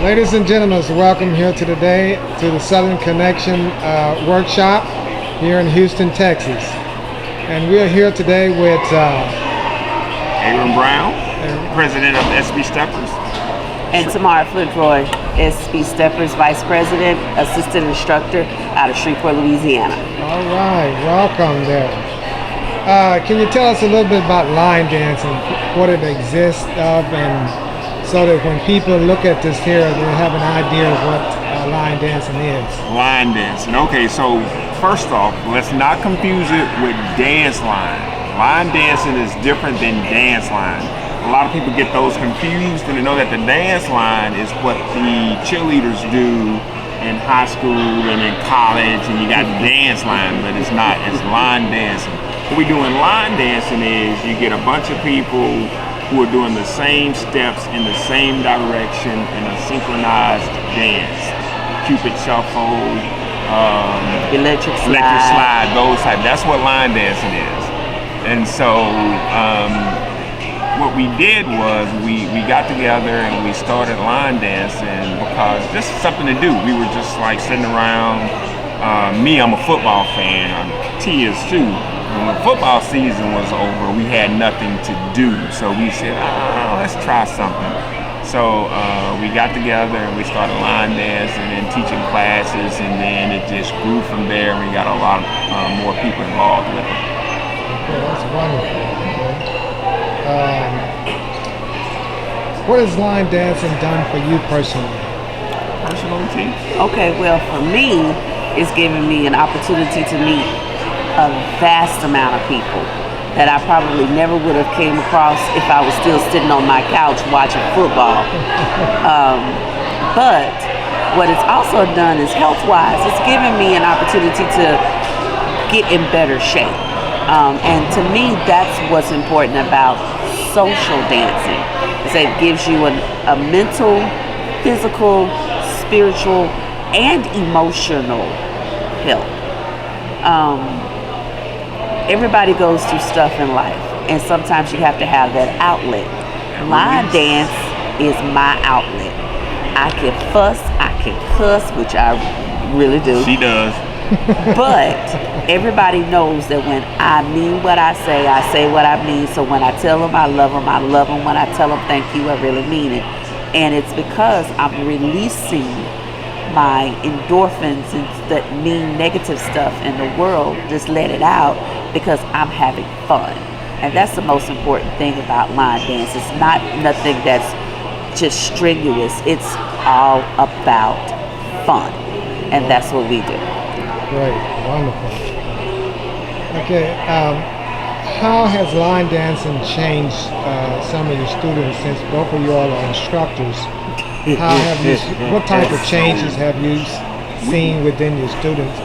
Ladies and gentlemen, welcome here to the Southern Konnection workshop here in Houston, Texas. And we are here today with Aaron Brown, President of SB Steppers. And Tarmara, Flentroy, SB Steppers Vice President, Assistant Instructor out of Shreveport, Louisiana. All right, welcome there. Can you tell us a little bit about line dancing, what it exists of, and so that when people look at this here, they have an idea of what line dancing is? Line dancing. Okay, so first off, let's not confuse it with dance line. Line dancing is different than dance line. A lot of people get those confused, and they know that the dance line is what the cheerleaders do in high school and in college, and you got dance line, but it's not. It's line dancing. What we do in line dancing is you get a bunch of people who are doing the same steps in the same direction in a synchronized dance. Cupid shuffle, electric slide, those type. That's what line dancing is. And so what we did was we got together and we started line dancing because this is something to do. We were just like sitting around. Me, I'm a football fan. T is too. When the football season was over, we had nothing to do. So we said, let's try something. So we got together and we started line dancing and teaching classes, and then it just grew from there. We got a lot more people involved with it. Okay, that's wonderful. What has line dancing done for you personally? Personally? Okay, well, for me, it's given me an opportunity to meet a vast amount of people that I probably never would have came across if I was still sitting on my couch watching football. But what it's also done is health-wise, it's given me an opportunity to get in better shape. And to me, that's what's important about social dancing, is that it gives you a mental, physical, spiritual, and emotional health. Everybody goes through stuff in life, and sometimes you have to have that outlet. Line dance is my outlet. I can fuss, I can cuss, which I really do. She does. But everybody knows that when I mean what I say what I mean. So when I tell them I love them, I love them. When I tell them thank you, I really mean it. And it's because I'm releasing my endorphins and that mean negative stuff in the world, just let it out because I'm having fun. And that's the most important thing about line dance. It's not nothing that's just strenuous. It's all about fun. And that's what we do. Great, wonderful. Okay, how has line dancing changed some of your students, since both of you all are instructors? What type of changes have you seen within your students?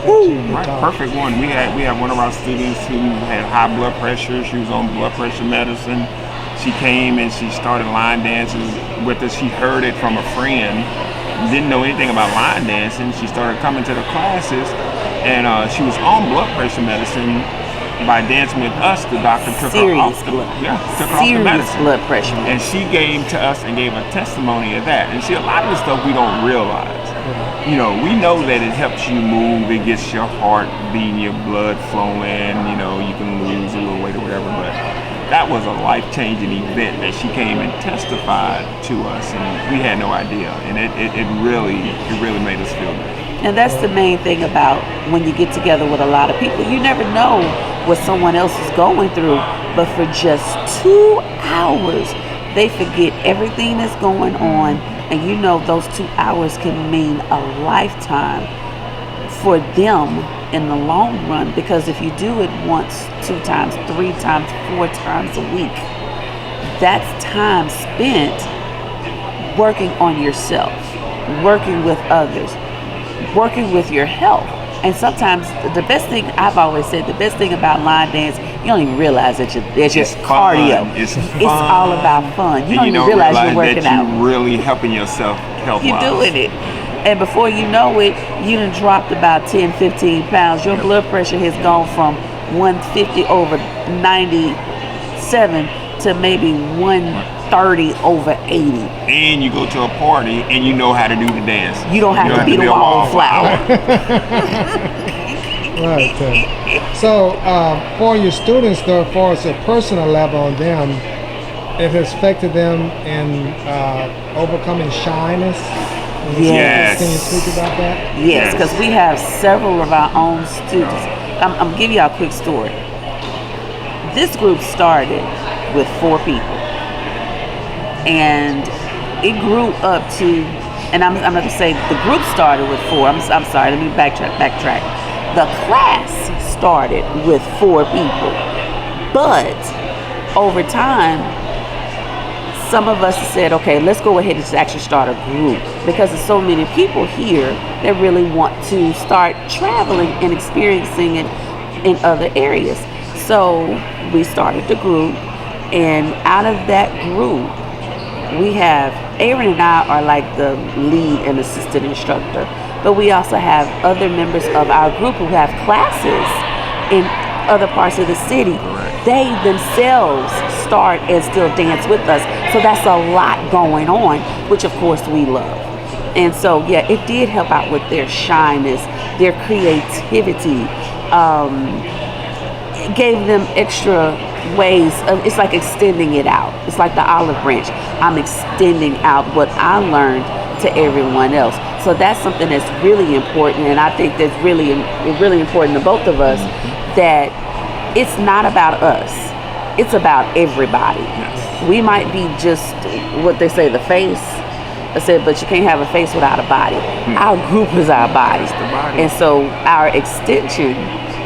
Perfect one. We had one of our students who had high blood pressure. She was on blood pressure medicine. She came and she started line dancing with us. She heard it from a friend. Didn't know anything about line dancing. She started coming to the classes, and she was on blood pressure medicine. By dancing with us, the doctor took her off the medicine. Blood pressure. And she gave to us and gave a testimony of that. And see, a lot of the stuff we don't realize. You know, we know that it helps you move, it gets your heart beating, your blood flowing, you know, you can lose a little weight or whatever, but that was a life-changing event that she came and testified to us, and we had no idea. And it really made us feel good. And that's the main thing about when you get together with a lot of people. You never know what someone else is going through, but for just 2 hours, they forget everything that's going on, and you know those 2 hours can mean a lifetime for them in the long run, because if you do it once, 2 times, 3 times, 4 times a week, that's time spent working on yourself, working with others, working with your health. And sometimes the best thing, I've always said, the best thing about line dance, you don't even realize that it's just cardio. It's all about fun. You don't even realize you're working out. You're really helping yourself health-wise. You're doing it. And before you know it, you done dropped about 10, 15 pounds. Your blood pressure has gone from 150 over 97 to maybe 1 30 over 80. And you go to a party and you know how to do the dance. You don't have to be the wallflower. Right. So for your students, though, as far as a personal level on them, it has affected them in overcoming shyness. Yes. Can you speak about that? Yes, because we have several of our own students. I'm giving you a quick story. This group started with 4 people, and it grew up to, and I'm going to say the group started with 4. I'm sorry, let me backtrack. The class started with 4 people, but over time, some of us said, okay, let's go ahead and just actually start a group, because there's so many people here that really want to start traveling and experiencing it in other areas. So we started the group, and out of that group, we have, Aaron and I are like the lead and assistant instructor, but we also have other members of our group who have classes in other parts of the city. They themselves start and still dance with us. So that's a lot going on, which of course we love. And so, yeah, it did help out with their shyness, their creativity. It gave them extra ways. It's like extending it out. It's like the olive branch. I'm extending out what I learned to everyone else. So that's something that's really important. And I think that's really important to both of us, that it's not about us. It's about everybody. Yes. We might be just what they say, the face. I said, but you can't have a face without a body. Our group is our bodies. And so our extension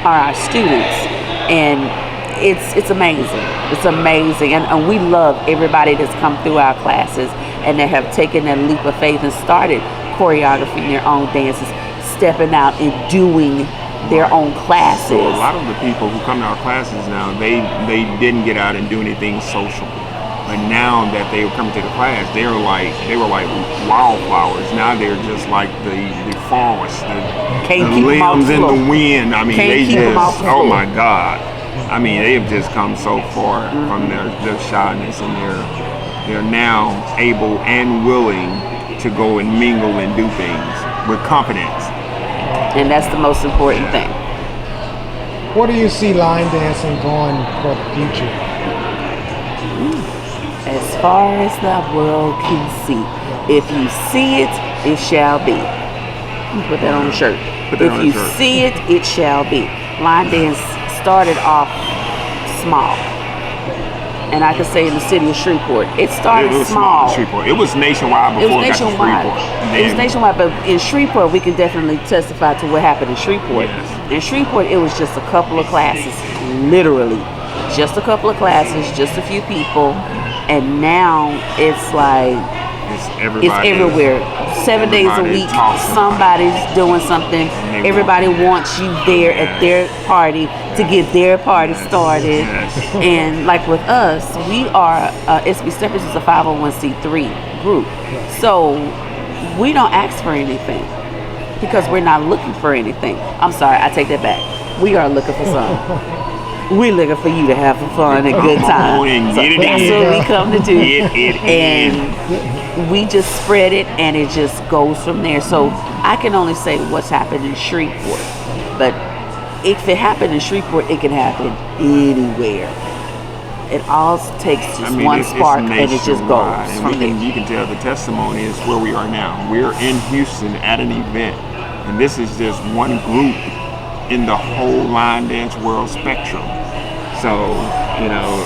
are our students. And it's amazing. It's amazing. And we love everybody that's come through our classes and that have taken that leap of faith and started choreographing their own dances, stepping out and doing their own classes. So a lot of the people who come to our classes now, they didn't get out and do anything social. But now that they were coming to the class, they were like wildflowers. Now they're just like the forest, the limbs in the wind. I mean, they just, oh my God. I mean, they have just come so far from their shyness, and they're now able and willing to go and mingle and do things with confidence. And that's the most important thing. Where do you see line dancing going for the future? As far as the world can see. If you see it, it shall be. Put that on the shirt. If you see it, it shall be. Line dance started off small. And I could say in the city of Shreveport, it started small. It was nationwide before it got to Shreveport. It was nationwide, but in Shreveport, we can definitely testify to what happened in Shreveport. Yes. In Shreveport, it was just a couple of classes, literally. Just a couple of classes, just a few people. And now it's like, it's everywhere. 7 days a week, somebody's doing something. Everybody wants you there at their party to get their party started. And like with us, we are, SB Steppers is a 501c3 group. So we don't ask for anything because we're not looking for anything. I'm sorry, I take that back. We are looking for something. We're looking for you to have fun and good time. So that's what we come to do. And we just spread it, and it just goes from there. So I can only say what's happened in Shreveport. But if it happened in Shreveport, it can happen anywhere. It all takes just one spark, and it just goes from there. You can tell the testimony is where we are now. We're in Houston at an event, and this is just one group in the whole line dance world spectrum. So, you know.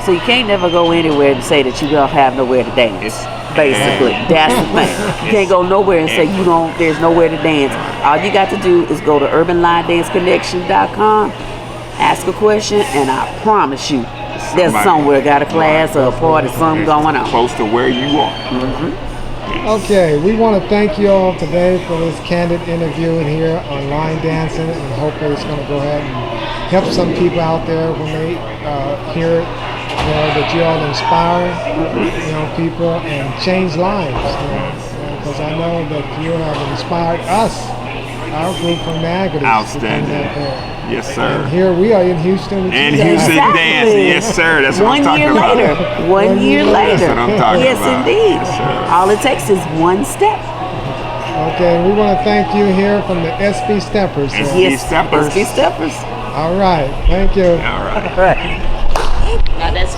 So you can't never go anywhere and say that you don't have nowhere to dance. Basically, that's the thing. You can't go nowhere and say there's nowhere to dance. All you got to do is go to urbanlinedanceconnection.com, ask a question, and I promise you, there's somewhere got a class or a party, something going on. Close to where you are. Okay, we want to thank you all today for this candid interview here on line dancing, and hopefully it's going to go ahead and help some people out there when they hear it, that you all inspire people and change lives. Because I know that you have inspired us, our group from Niagara. Outstanding. Yes, And sir. here we are in Houston. And Yeah. Houston Exactly. dancing. Yes, sir. That's what I'm 1 talking year about. later. 1 year later. That's what I'm talking yes, about. indeed. Yes, sir. All it takes is one step. Okay, we want to thank you here from the SB Steppers. SB Steppers. SB Steppers. All right, thank you. All right. All right. Now that's